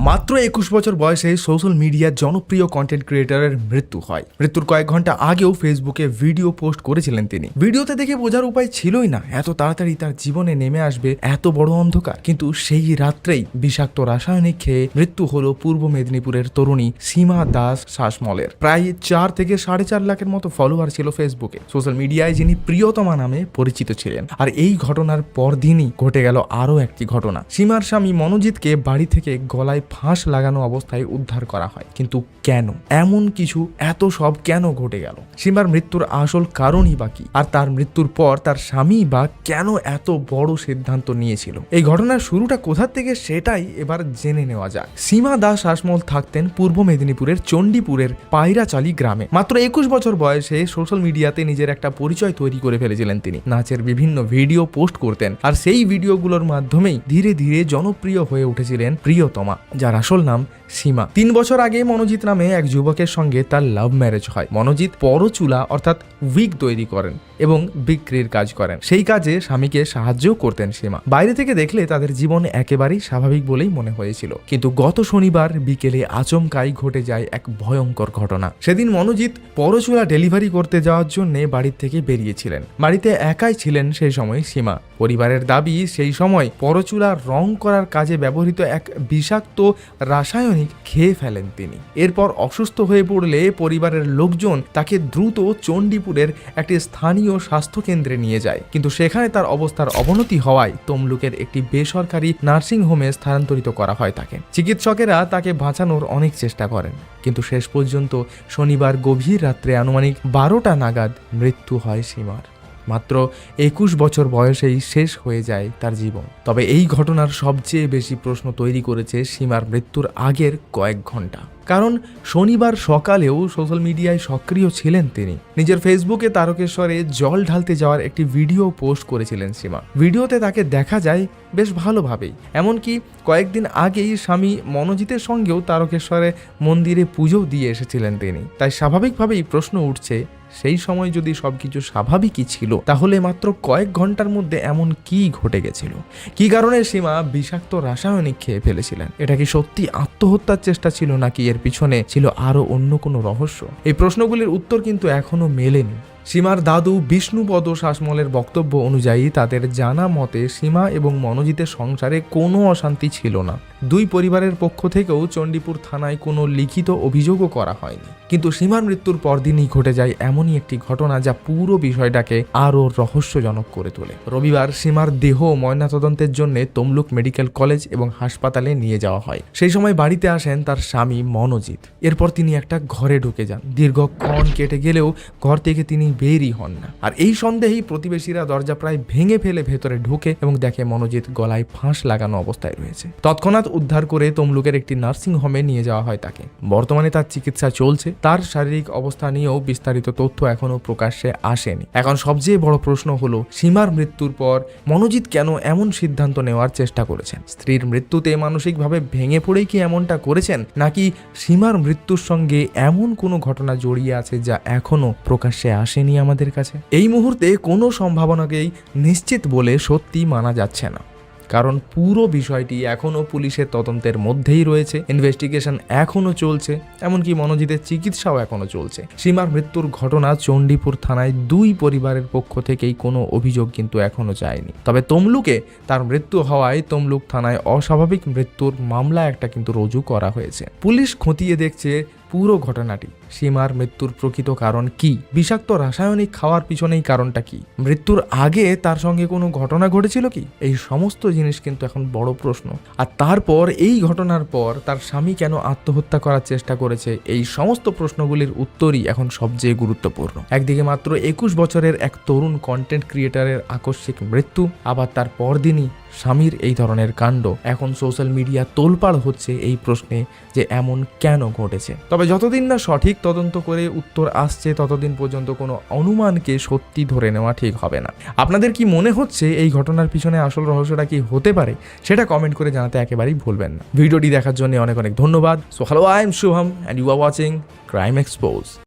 মাত্র 21 বছর বয়সে সোশ্যাল মিডিয়ার জনপ্রিয় কন্টেন্ট ক্রিয়েটরের মৃত্যু হয়। মৃত্যুর কয়েক ঘন্টা আগেও ফেসবুকে ভিডিও পোস্ট করেছিলেন তিনি। ভিডিওতে দেখে বোঝার উপায় ছিলই না এত তাড়াতাড়ি তার জীবনে নেমে আসবে এত বড় অন্ধকার। কিন্তু সেই রাত্রেই বিষাক্ত রাসায়নিক খেয়ে মৃত্যু হলো পূর্ব মেদিনীপুরের তরুণী সীমা দাস শাসমলের। প্রায় 4 থেকে 4.5 লাখের মতো ফলোয়ার ছিল ফেসবুকে। সোশ্যাল মিডিয়ায় যিনি প্রিয়তমা নামে পরিচিত ছিলেন। আর এই ঘটনার পরদিনই ঘটে গেল আরও একটি ঘটনা। সীমার স্বামী মনোজিৎকে বাড়ি থেকে গলায় ফাঁস লাগানো অবস্থায় উদ্ধার করা হয়। কিন্তু কেন এমন কিছু, এত সব কেন ঘটে গেল? সীমার মৃত্যুর আসল কারণই বা কি? আর তার মৃত্যুর পর তার স্বামী বা কেন এত বড় সিদ্ধান্ত নিয়েছিল? এই ঘটনার শুরুটা কোথা থেকে সেটাই এবার জেনে নেওয়া যাক। সীমা দাস শাসমল থাকতেন পূর্ব মেদিনীপুরের চণ্ডীপুরের পায়রাচালি গ্রামে। মাত্র 21 বছর বয়সে সোশ্যাল মিডিয়াতে নিজের একটা পরিচয় তৈরি করে ফেলেছিলেন তিনি। নাচের বিভিন্ন ভিডিও পোস্ট করতেন আর সেই ভিডিওগুলোর মাধ্যমেই ধীরে ধীরে জনপ্রিয় হয়ে উঠেছিলেন প্রিয়তমা, যার আসল নাম সীমা। 3 বছর আগে মনোজিৎ নামে এক যুবকের সঙ্গে তার লাভ ম্যারেজ হয়। মনোজিৎ পরচুলা অর্থাৎ উইগ তৈরি করেন এবং বিক্রির কাজ করেন। সেই কাজে স্বামীকে সাহায্যও করতেন সীমা। বাইরে থেকে দেখলে তাদের জীবন একেবারেই স্বাভাবিক বলেই মনে হয়েছিল। কিন্তু গত শনিবার বিকেলে আচমকাই ঘটে যায় এক ভয়ঙ্কর ঘটনা। সেদিন মনোজিৎ পরচুলা ডেলিভারি করতে যাওয়ার জন্য বাড়ির থেকে বেরিয়েছিলেন। বাড়িতে একাই ছিলেন সেই সময় সীমা। পরিবারের দাবি সেই সময় পরচুলা রং করার কাজে ব্যবহৃত এক বিষাক্ত রাসায়নিক খেয়ে ফেলেন তিনি। এরপর অসুস্থ হয়ে পড়লে পরিবারের লোকজন তাকে দ্রুত চণ্ডীপুরের একটি স্থানীয় স্বাস্থ্যকেন্দ্রে নিয়ে যায়। কিন্তু সেখানে তার অবস্থার অবনতি হওয়ায় তমলুকের একটি বেসরকারি নার্সিং হোমে স্থানান্তরিত করা হয় তাকে। চিকিৎসকেরা তাকে বাঁচানোর অনেক চেষ্টা করেন, কিন্তু শেষ পর্যন্ত শনিবার গভীর রাত্রে আনুমানিক 12টা নাগাদ মৃত্যু হয় সীমার। মাত্র 21 বছর বয়সেই শেষ হয়ে যায় তার জীবন। তবে এই ঘটনার সবচেয়ে বেশি প্রশ্ন তৈরি করেছে সীমার মৃত্যুর আগের কয়েক ঘন্টা। কারণ শনিবার সকালেও সোশ্যাল মিডিয়ায় সক্রিয় ছিলেন তিনি। নিজের ফেসবুকে তারকেশ্বরে জল ঢালতে যাওয়ার একটি ভিডিও পোস্ট করেছিলেন সীমা। ভিডিওতে তাকে দেখা যায় বেশ ভালোভাবেই। এমনকি কয়েকদিন আগেই স্বামী মনোজিতের সঙ্গেও তারকেশ্বরে মন্দিরে পুজো দিয়ে এসেছিলেন তিনি। তাই স্বাভাবিকভাবেই প্রশ্ন উঠছে, সেই সময় যদি সবকিছু স্বাভাবিকই ছিল, তাহলে মাত্র কয়েক ঘন্টার মধ্যে এমন কি ঘটে গেছিল? কি কারণে সীমা বিষাক্ত রাসায়নিক খেয়ে ফেলেছিলেন? এটা কি সত্যি আত্মহত্যার চেষ্টা ছিল, নাকি এর পিছনে ছিল আরো অন্য কোনো রহস্য? এই প্রশ্নগুলির উত্তর কিন্তু এখনো মেলেনি। সীমার দাদু বিষ্ণুপদ শাসমলের বক্তব্য অনুযায়ী তাদের জানা মতে সীমা এবং মনোজিতের সংসারে কোনো অশান্তি ছিল না। দুই পরিবারের পক্ষ থেকেও চণ্ডীপুর থানায় কোনো লিখিত অভিযোগও করা হয়নি। কিন্তু সীমার মৃত্যুর পরদিনই ঘটে যায় এমনই একটি ঘটনা যা পুরো বিষয়টাকে আরও রহস্যজনক করে তোলে। রবিবার সীমার দেহ ময়নাতদন্তের জন্য তমলুক মেডিকেল কলেজ এবং হাসপাতালে নিয়ে যাওয়া হয়। সেই সময় বাড়িতে আসেন তার স্বামী মনোজিৎ। এরপর তিনি একটা ঘরে ঢুকে যান। দীর্ঘক্ষণ কেটে গেলেও ঘর থেকে তিনি বেরই হন না। আর এই সন্দেহেই প্রতিবেশীরা দরজা প্রায় ভেঙে ফেলে ভেতরে ঢুকে এবং দেখে মনোজিৎ গলায় ফাঁস লাগানো অবস্থায় রয়েছে। তৎক্ষণাৎ উদ্ধার করে তমলুকের একটি নার্সিং হোমে নিয়ে যাওয়া হয় তাকে। বর্তমানে তার চিকিৎসা চলছে। তার শারীরিক অবস্থা নিয়েও বিস্তারিত তথ্য এখনো প্রকাশ্যে আসেনি। এখন সবচেয়ে বড় প্রশ্ন হলো, সীমার মৃত্যুর পর মনোজিৎ কেন এমন সিদ্ধান্ত নেওয়ার চেষ্টা করেছেন? স্ত্রীর মৃত্যুতে মানসিকভাবে ভেঙে পড়েই কি এমনটা করেছেন, নাকি সীমার মৃত্যুর সঙ্গে এমন কোনো ঘটনা জড়িয়ে আছে যা এখনো প্রকাশ্যে আসেনি আমাদের কাছে? এই মুহূর্তে কোনো সম্ভাবনাকেই নিশ্চিত বলে সত্যি মানা যাচ্ছে না, কারণ পুরো বিষয়টি এখনও পুলিশের তদন্তের মধ্যেই রয়েছে। ইনভেস্টিগেশন এখনও চলছে, এমনকি মনোজিতের চিকিৎসাও এখনও চলছে। সীমার মৃত্যুর ঘটনা চণ্ডীপুর থানায় দুই পরিবারের পক্ষ থেকেই কোনো অভিযোগ কিন্তু এখনও যায়নি। তবে তমলুকে তার মৃত্যু হওয়ায় তমলুক থানায় অস্বাভাবিক মৃত্যুর মামলা একটা কিন্তু রুজু করা হয়েছে। পুলিশ খতিয়ে দেখছে পুরো ঘটনাটি। সীমার মৃত্যুর প্রকৃত কারণ কি? বিষাক্ত রাসায়নিক খাওয়ার পিছনেই কারণটা কি? মৃত্যুর আগে তার সঙ্গে কোনো ঘটনা ঘটেছিল কি? এই সমস্ত জিনিস কিন্তু এখন বড় প্রশ্ন। আর তারপর এই ঘটনার পর তার স্বামী কেন আত্মহত্যা করার চেষ্টা করেছে, এই সমস্ত প্রশ্নগুলির উত্তরই এখন সবচেয়ে গুরুত্বপূর্ণ। একদিকে মাত্র 21 বছরের এক তরুণ কন্টেন্ট ক্রিয়েটারের আকস্মিক মৃত্যু, আবার তার পরদিনই স্বামীর এই ধরনের কাণ্ড। এখন সোশ্যাল মিডিয়া তোলপাড় হচ্ছে এই প্রশ্নে যে এমন কেন ঘটেছে। তবে যতদিন না সঠিক তদন্ত করে উত্তর আসছে, ততদিন পর্যন্ত কোনো অনুমানকে সত্যি ধরে নেওয়া ঠিক হবে না। আপনাদের কি মনে হচ্ছে এই ঘটনার পিছনে আসল রহস্যটা কি হতে পারে? সেটা কমেন্ট করে জানাতে একেবারেই ভুলবেন না। ভিডিওটি দেখার জন্য অনেক অনেক ধন্যবাদ। So hello, I am Shubham and you are watching crime expose.